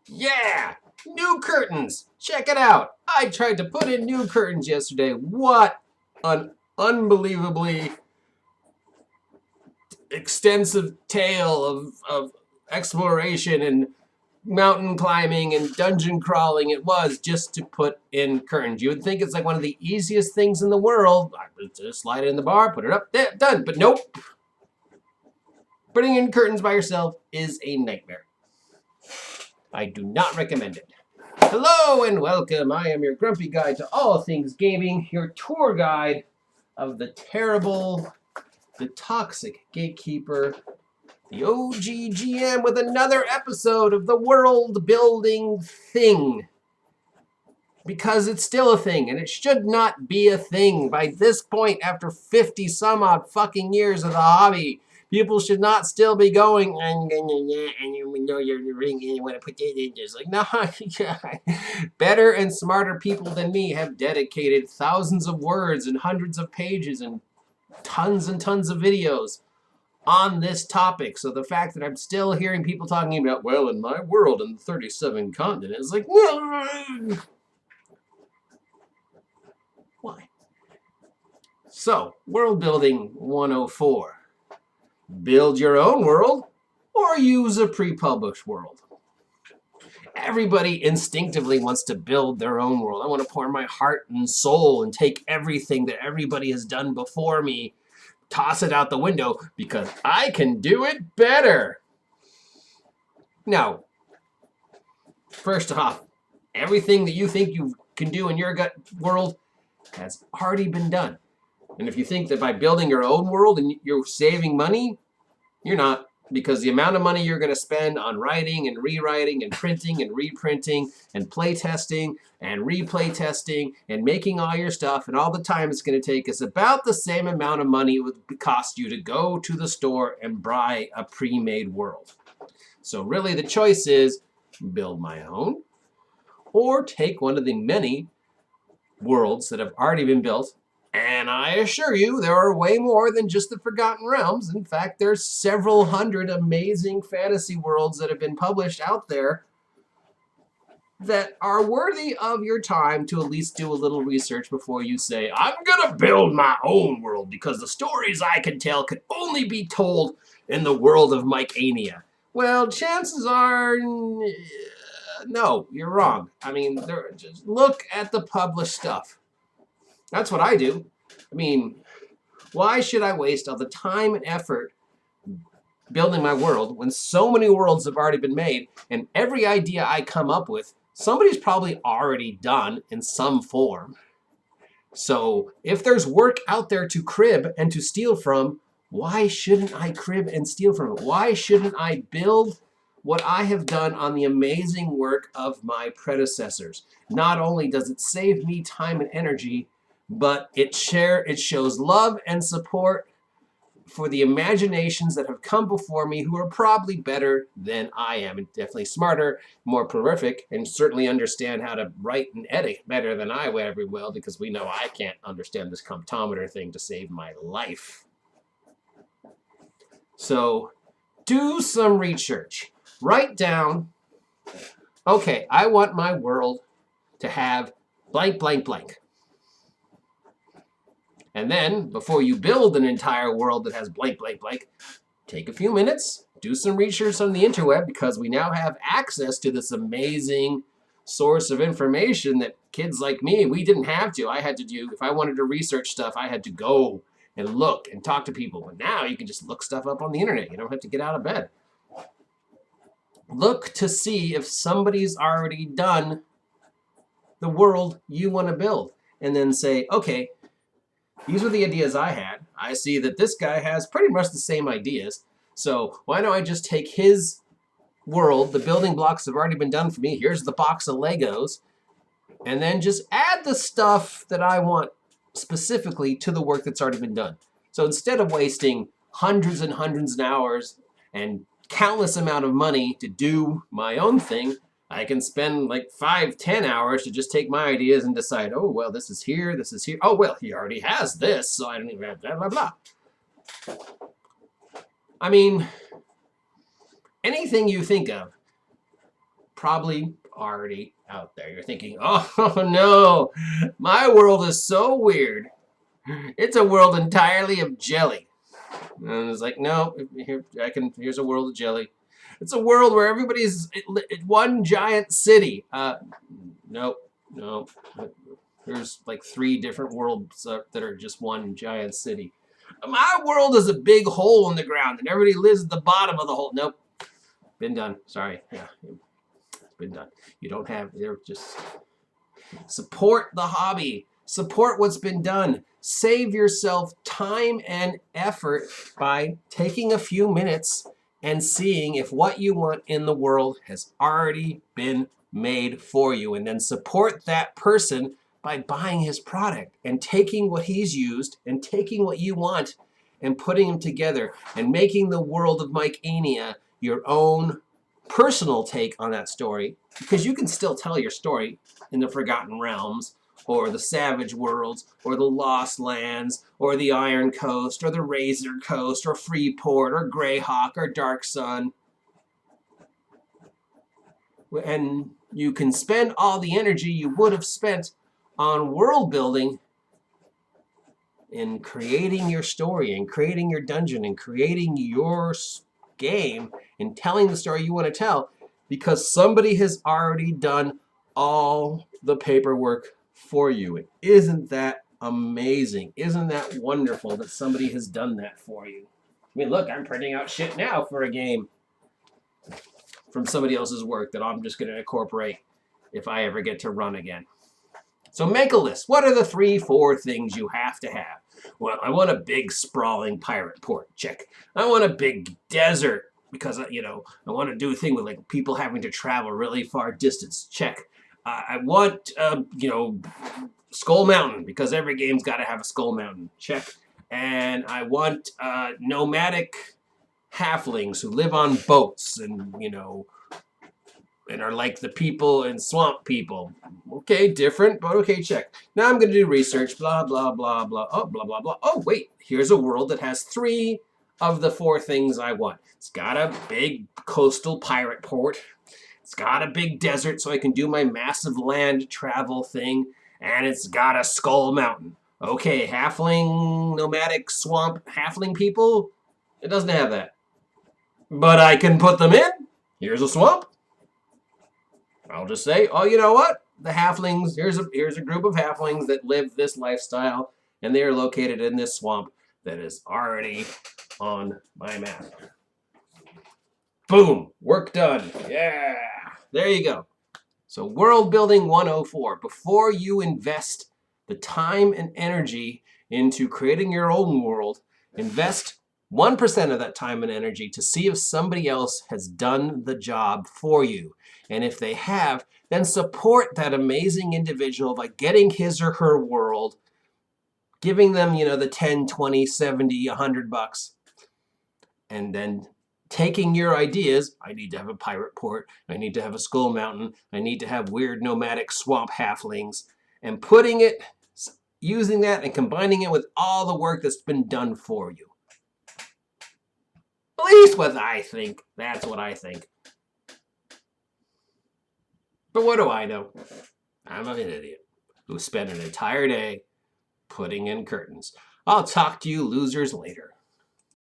Yeah! New curtains! Check it out! I tried to put in new curtains yesterday. What an unbelievably extensive tale of exploration and mountain climbing and dungeon crawling it was just to put in curtains. You would think it's like one of the easiest things in the world. I would just slide it in the bar, put it up, there, done. But nope. Putting in curtains by yourself is a nightmare. I do not recommend it. Hello and welcome. I am your grumpy guide to all things gaming, your tour guide of the terrible, the toxic gatekeeper, the OGGM with another episode of the world building thing. Because it's still a thing, and it should not be a thing. By this point, after 50 some odd fucking years of the hobby, people should not still be going, and you know you're ring, and you want to put it in. Just like, no, better and smarter people than me have dedicated thousands of words and hundreds of pages and tons of videos on this topic. So the fact that I'm still hearing people talking about, well, in my world, in the 37 continents, is like, no. Why? So, world building 104. Build your own world or use a pre-published world. Everybody instinctively wants to build their own world. I want to pour my heart and soul and take everything that everybody has done before me, toss it out the window because I can do it better. Now, first off, everything that you think you can do in your gut world has already been done. And if you think that by building your own world and you're saving money, you're not, because the amount of money you're going to spend on writing and rewriting and printing and reprinting and play testing and replay testing and making all your stuff and all the time it's going to take is about the same amount of money it would cost you to go to the store and buy a pre-made world. So really the choice is build my own or take one of the many worlds that have already been built. And I assure you, there are way more than just the Forgotten Realms. In fact, there's several hundred amazing fantasy worlds that have been published out there that are worthy of your time to at least do a little research before you say, I'm going to build my own world because the stories I can tell can only be told in the world of Mycania. Well, chances are, no, you're wrong. I mean, just look at the published stuff. That's what I do. I mean, why should I waste all the time and effort building my world when so many worlds have already been made and every idea I come up with, somebody's probably already done in some form. So if there's work out there to crib and to steal from, why shouldn't I crib and steal from it? Why shouldn't I build what I have done on the amazing work of my predecessors? Not only does it save me time and energy, but it shows love and support for the imaginations that have come before me who are probably better than I am and definitely smarter, more prolific, and certainly understand how to write and edit better than I ever will because we know I can't understand this comptometer thing to save my life. So do some research. Write down, okay, I want my world to have blank, blank, blank. And then, before you build an entire world that has blank, blank, blank, take a few minutes, do some research on the interweb because we now have access to this amazing source of information that kids like me, we didn't have to. I had to do, if I wanted to research stuff, I had to go and look and talk to people. But now you can just look stuff up on the internet. You don't have to get out of bed. Look to see if somebody's already done the world you want to build. And then say, okay, these were the ideas I had. I see that this guy has pretty much the same ideas. So why don't I just take his world, the building blocks have already been done for me. Here's the box of Legos. And then just add the stuff that I want specifically to the work that's already been done. So instead of wasting hundreds and hundreds of hours and countless amount of money to do my own thing, I can spend like 5-10 hours to just take my ideas and decide, oh, well, this is here, this is here. Oh, well, he already has this, so I don't even have blah, blah, blah. I mean, anything you think of, probably already out there. You're thinking, oh no, my world is so weird. It's a world entirely of jelly. And it's like, no, here's a world of jelly. It's a world where everybody's one giant city. Nope, no. There's like 3 different worlds that are just one giant city. My world is a big hole in the ground, and everybody lives at the bottom of the hole. Nope, been done. Sorry, yeah, it's been done. You don't have. They're just support the hobby. Support what's been done. Save yourself time and effort by taking a few minutes and seeing if what you want in the world has already been made for you. And then support that person by buying his product and taking what he's used and taking what you want and putting them together and making the world of Mike Ania your own personal take on that story, because you can still tell your story in the Forgotten Realms or the Savage Worlds or the Lost Lands or the Iron Coast or the Razor Coast or Freeport or Greyhawk or Dark Sun. And you can spend all the energy you would have spent on world building in creating your story and creating your dungeon and creating your game and telling the story you want to tell, because somebody has already done all the paperwork for you. Isn't that amazing? Isn't that wonderful that somebody has done that for you? I mean, look, I'm printing out shit now for a game from somebody else's work that I'm just going to incorporate if I ever get to run again. So make a list. What are the 3-4 things you have to have? Well, I want a big sprawling pirate port. Check. I want a big desert because, I want to do a thing with like people having to travel really far distance. Check. I want, Skull Mountain because every game's got to have a Skull Mountain. Check. And I want nomadic halflings who live on boats and, and are like the people in Swamp People. Okay, different, but okay, check. Now I'm going to do research, blah, blah, blah, blah. Oh, blah, blah, blah. Oh, wait, here's a world that has 3 of the 4 things I want. It's got a big coastal pirate port. It's got a big desert so I can do my massive land travel thing. And it's got a Skull Mountain. Okay, halfling, nomadic, swamp, halfling people. It doesn't have that. But I can put them in. Here's a swamp. I'll just say, oh, you know what? The halflings, here's a group of halflings that live this lifestyle, and they are located in this swamp that is already on my map. Boom, work done. Yeah, there you go. So World Building 104, before you invest the time and energy into creating your own world, invest 1% of that time and energy to see if somebody else has done the job for you. And if they have, then support that amazing individual by getting his or her world, giving them, the 10, 20, 70, $100, and then taking your ideas. I need to have a pirate port. I need to have a Skull Mountain. I need to have weird nomadic swamp halflings, and putting it, using that and combining it with all the work that's been done for you. At least what I think. That's what I think. But what do I know? I'm an idiot who spent an entire day putting in curtains. I'll talk to you losers later.